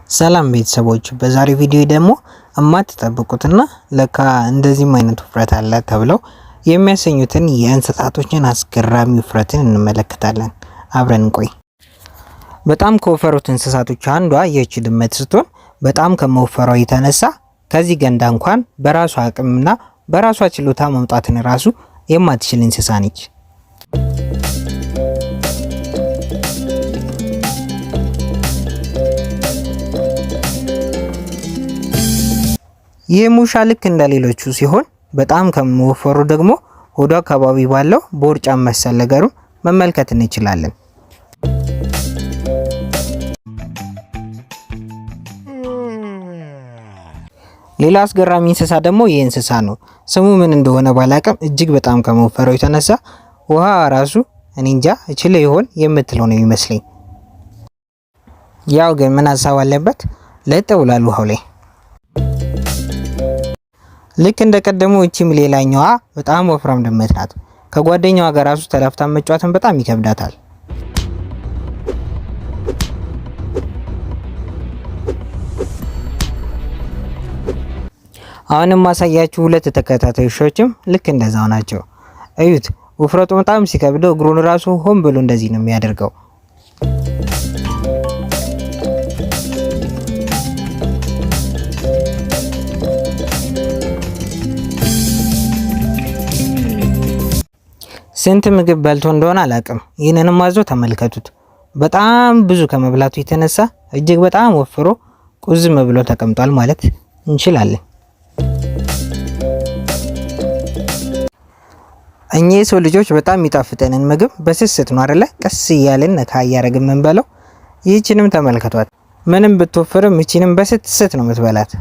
ሰላም ቤተሰቦች በዛሬው ቪዲዮ ደግሞ እማትጠብቁትና ለካ እንደዚህም አይነት ውፍረት አለ ተብለው የሚያሰኙትን የእንስሳቶችን አስገራሚ ውፍረትን እንመለከታለን። አብረን እንቆይ። በጣም ከወፈሩት እንስሳቶች አንዷ ይህች ድመት ስትሆን በጣም ከመወፈሯ የተነሳ ከዚህ ገንዳ እንኳን በራሷ አቅምና በራሷ ችሎታ መውጣትን ራሱ የማትችል እንስሳ ነች። ይህ ሙሻ ልክ እንደሌሎቹ ሲሆን በጣም ከመወፈሩ ደግሞ ሆዷ አካባቢ ባለው ቦርጫም መሰል ነገሩን መመልከት እንችላለን። ሌላ አስገራሚ እንስሳ ደግሞ ይህ እንስሳ ነው። ስሙ ምን እንደሆነ ባላቀም እጅግ በጣም ከመወፈሩ የተነሳ ውሃ ራሱ እኔ እንጃ እችል ይሆን የምትለው ነው የሚመስለኝ። ያው ግን ምን ሀሳብ አለበት ለጥ ብሏል ውሃው ላይ። ልክ እንደቀደሙ እቺም ሌላኛዋ በጣም ወፍራም ድመት ናት። ከጓደኛዋ ጋር ራሱ ተላፍታ መጫወትን በጣም ይከብዳታል። አሁንም ማሳያችሁ ሁለት ተከታታይ ውሾችም ልክ እንደዛው ናቸው። እዩት፣ ውፍረቱ በጣም ሲከብደው እግሩን ራሱ ሆን ብሎ እንደዚህ ነው የሚያደርገው። ስንት ምግብ በልቶ እንደሆነ አላቅም። ይህንንም አዞ ተመልከቱት። በጣም ብዙ ከመብላቱ የተነሳ እጅግ በጣም ወፍሮ ቁዝም ብሎ ተቀምጧል ማለት እንችላለን። እኛ የሰው ልጆች በጣም የሚጣፍጠንን ምግብ በስስት ነው አይደለ? ቀስ እያልን ነካ እያደረግን የምንበላው። ይህችንም ተመልከቷት። ምንም ብትወፍርም ይህችንም በስስት ነው የምትበላት።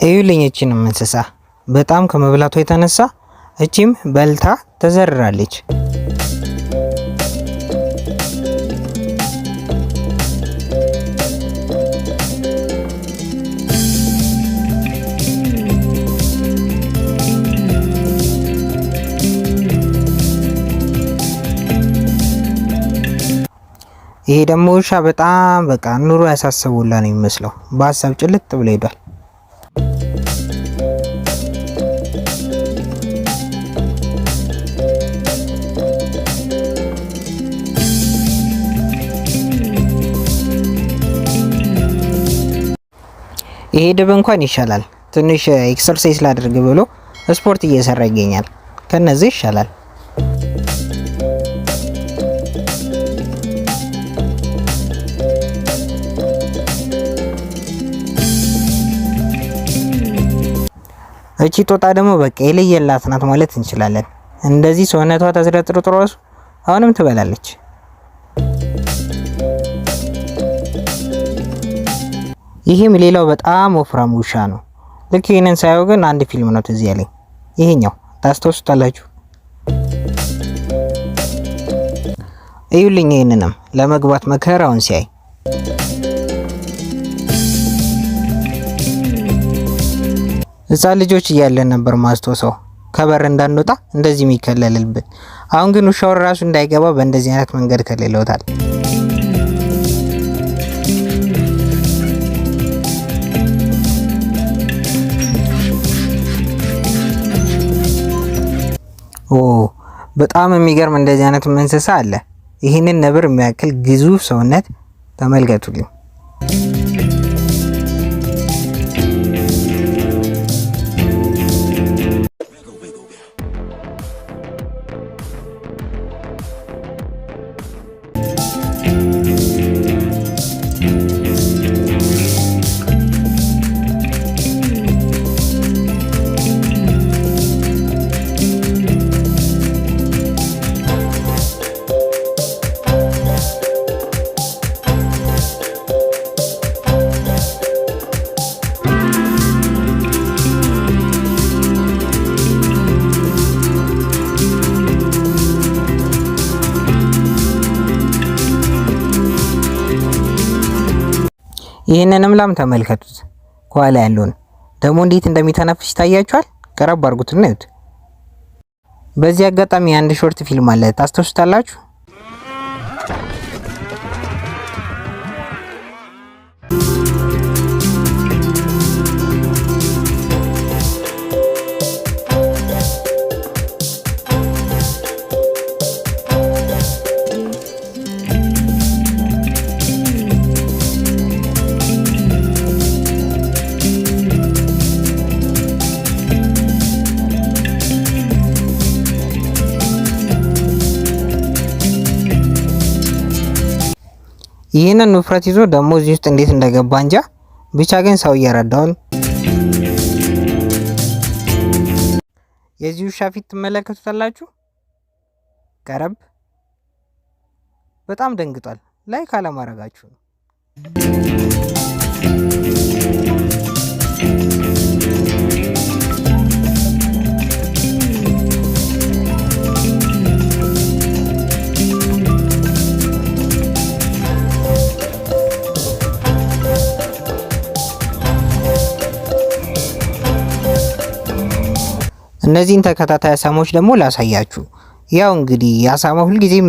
እዩልኝ እቺንም እንስሳ በጣም ከመብላቷ የተነሳ እቺም በልታ ተዘርራለች። ይሄ ደግሞ ውሻ በጣም በቃ ኑሮ ያሳሰቡላ ነው የሚመስለው። በሀሳብ ጭልጥ ብሎ ሄዷል። ይሄ ድብ እንኳን ይሻላል። ትንሽ ኤክሰርሳይዝ ላድርግ ብሎ ስፖርት እየሰራ ይገኛል። ከነዚህ ይሻላል። እቺ ጦጣ ደግሞ በቃ የለየላት ናት ማለት እንችላለን። እንደዚህ ሰውነቷ ተዝረጥርጦ ራሱ አሁንም ትበላለች። ይሄም ሌላው በጣም ወፍራም ውሻ ነው። ልክ ይሄንን ሳየው ግን አንድ ፊልም ነው ትዝ ያለኝ። ይሄኛው ታስታውሱታላችሁ? እዩልኝ ይሄንንም ለመግባት መከራውን ሲያይ። ህፃን ልጆች እያለን ነበር ማስታወሰው ከበር እንዳንወጣ እንደዚህ የሚከለልብን። አሁን ግን ውሻው ራሱ እንዳይገባ በእንደዚህ አይነት መንገድ ከልለውታል። በጣም የሚገርም እንደዚህ አይነት እንስሳ አለ። ይህንን ነብር የሚያክል ግዙፍ ሰውነት ተመልከቱልኝ። ይሄንንም ላም ተመልከቱት። ከኋላ ያለውን ደግሞ እንዴት እንደሚተነፍስ ታያችኋል። ቀረብ አድርጉትና እዩት። በዚህ አጋጣሚ አንድ ሾርት ፊልም አለ፣ ታስተውሱታላችሁ? ይሄንን ውፍረት ይዞ ደግሞ እዚህ ውስጥ እንዴት እንደገባ እንጃ። ብቻ ግን ሰው እየረዳውን የዚህ ውሻ ፊት ትመለከቱታላችሁ። ቀረብ በጣም ደንግጧል። ላይክ አለማድረጋችሁ ነው። እነዚህን ተከታታይ አሳማዎች ደግሞ ላሳያችሁ። ያው እንግዲህ አሳማ ሁልጊዜም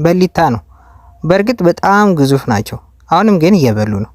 በሊታ ነው። በእርግጥ በጣም ግዙፍ ናቸው። አሁንም ግን እየበሉ ነው።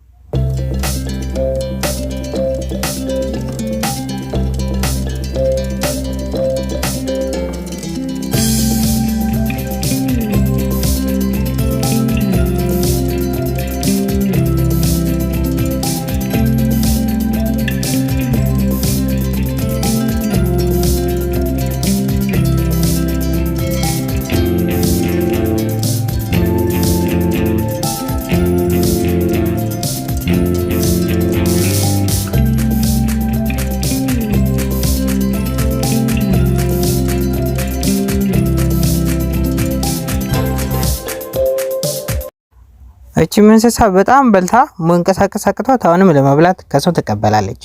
እቺ እንስሳ በጣም በልታ መንቀሳቀስ አቅቷት አሁንም ለመብላት ከሰው ተቀበላለች።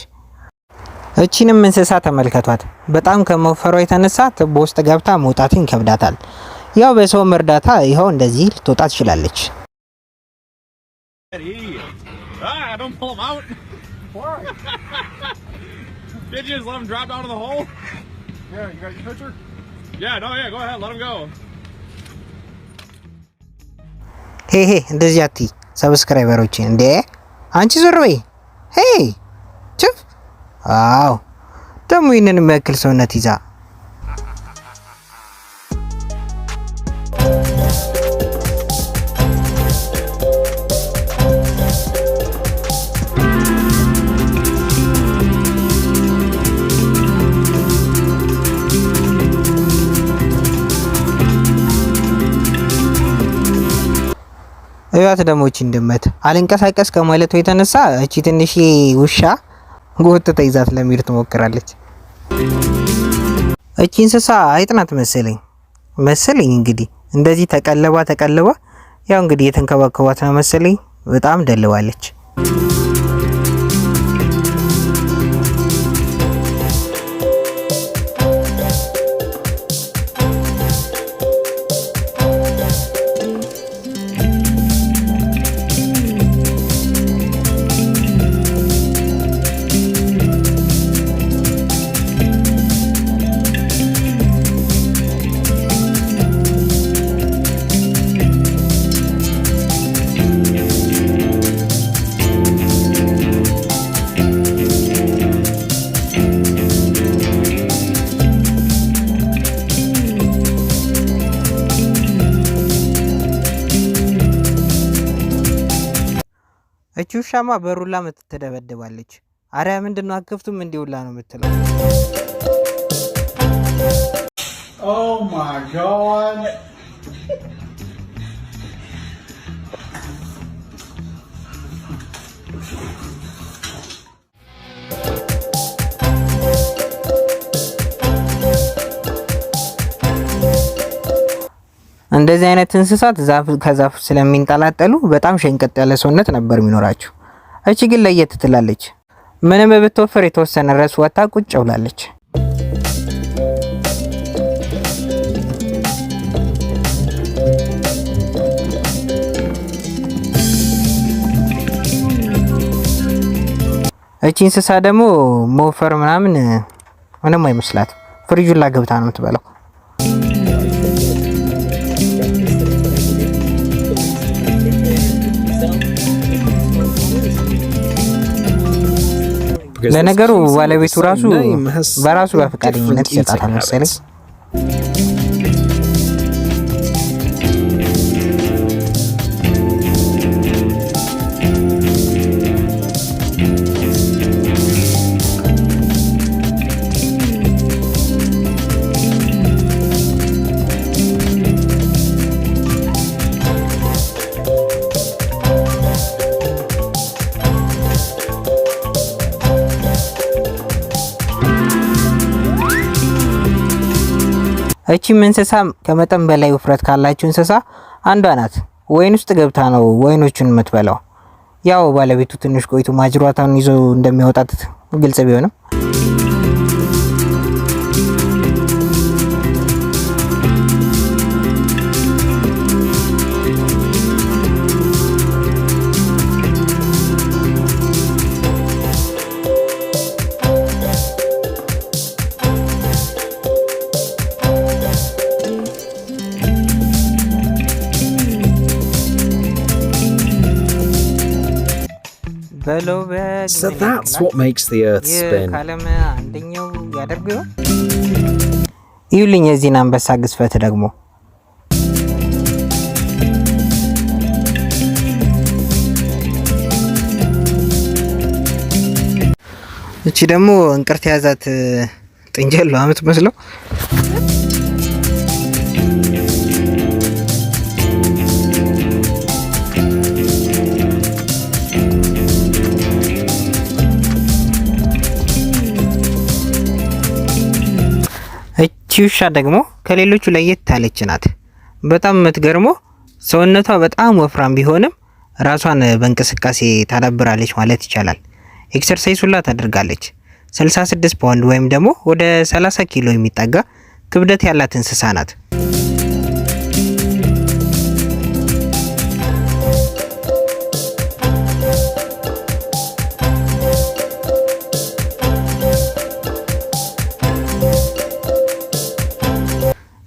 እቺንም እንስሳ ተመልከቷት። በጣም ከመፈሯ የተነሳ ትቦ ውስጥ ገብታ መውጣትን ይከብዳታል። ያው በሰው እርዳታ ይኸው እንደዚህ ልትወጣ ትችላለች። ሄ እንደዚህ አትይ ሰብስክራይበሮች እንዴ! አንቺ ዞር በይ። ሄ ችፍ። አዎ ደግሞ ይሄንን የሚያክል ሰውነት ይዛ እያት ደግሞ እቺ ድመት አልንቀሳቀስ ከማለቱ የተነሳ እቺ ትንሽ ውሻ ጎትታ ይዛት ለሚር ትሞክራለች። እቺ እንስሳ አይጥናት መሰለኝ እንግዲህ እንደዚህ ተቀለባ ያው እንግዲህ የተንከባከባት ነው መሰለኝ። በጣም ደልባለች። እቺ ውሻማ በሩላ ምትደበደባለች። አረ ምንድነው አከፍቱም እንዲውላ ነው የምትለው። ኦ ማይ ጋድ እንደዚህ አይነት እንስሳት ከዛፍ ስለሚንጠላጠሉ በጣም ሸንቀጥ ያለ ሰውነት ነበር የሚኖራቸው። እቺ ግን ለየት ትላለች። ምንም ብትወፍር የተወሰነ ራስ ወጣ ቁጭ ብላለች። እቺ እንስሳ ደግሞ ሞፈር ምንም አይመስላት ፍሪጁን ላገብታ ነው የምትበላው። ለነገሩ ባለቤቱ ራሱ በራሱ በፈቃደኝነት ይሰጣታል መሰለኝ። እቺ እንስሳ ከመጠን በላይ ውፍረት ካላችሁ እንስሳ አንዷ ናት። ወይን ውስጥ ገብታ ነው ወይኖቹን የምትበላው። ያው ባለቤቱ ትንሽ ቆይቶ ማጅራቷን ይዞ እንደሚያወጣት ግልጽ ቢሆንም So that's what makes the earth spin. ይሁልኝ የዚህን አንበሳ ግዝፈት ደግሞ እቺ ደግሞ እንቅርት ያዛት ጥንጀል ነው የምትመስለው። ውሻ ደግሞ ከሌሎቹ ለየት ያለች ናት። በጣም የምትገርመው ሰውነቷ በጣም ወፍራም ቢሆንም ራሷን በእንቅስቃሴ ታዳብራለች ማለት ይቻላል። ኤክሰርሳይዝ ሁላ ታደርጋለች። 66 ፓውንድ ወይም ደግሞ ወደ 30 ኪሎ የሚጠጋ ክብደት ያላት እንስሳ ናት።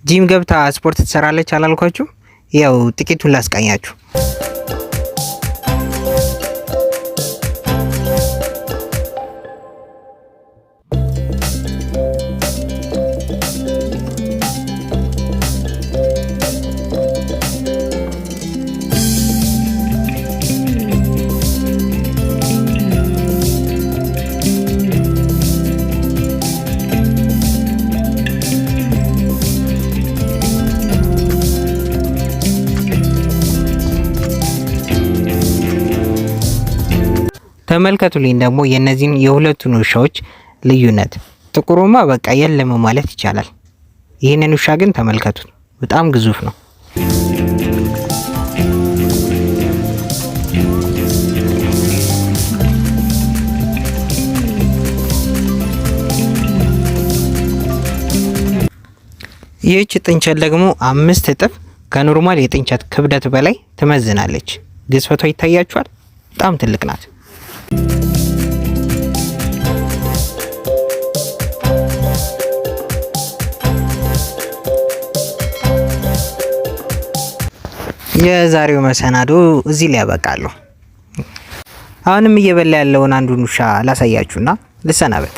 ጂም ገብታ ስፖርት ትሰራለች አላልኳችሁ? ያው ጥቂቱን ላስቃኛችሁ። ተመልከቱልኝ ደግሞ የነዚህን የሁለቱን ውሻዎች ልዩነት። ጥቁሩማ በቃ የለም ማለት ይቻላል። ይህንን ውሻ ግን ተመልከቱት፣ በጣም ግዙፍ ነው። ይህች ጥንቸል ደግሞ 5 እጥፍ ከኖርማል የጥንቸት ክብደት በላይ ትመዝናለች። ግዝፈቷ ይታያችኋል፣ በጣም ትልቅ ናት። የዛሬው መሰናዶ እዚህ ላይ ያበቃሉ። አሁንም እየበላ ያለውን አንዱን ውሻ ላሳያችሁና ልሰናበት።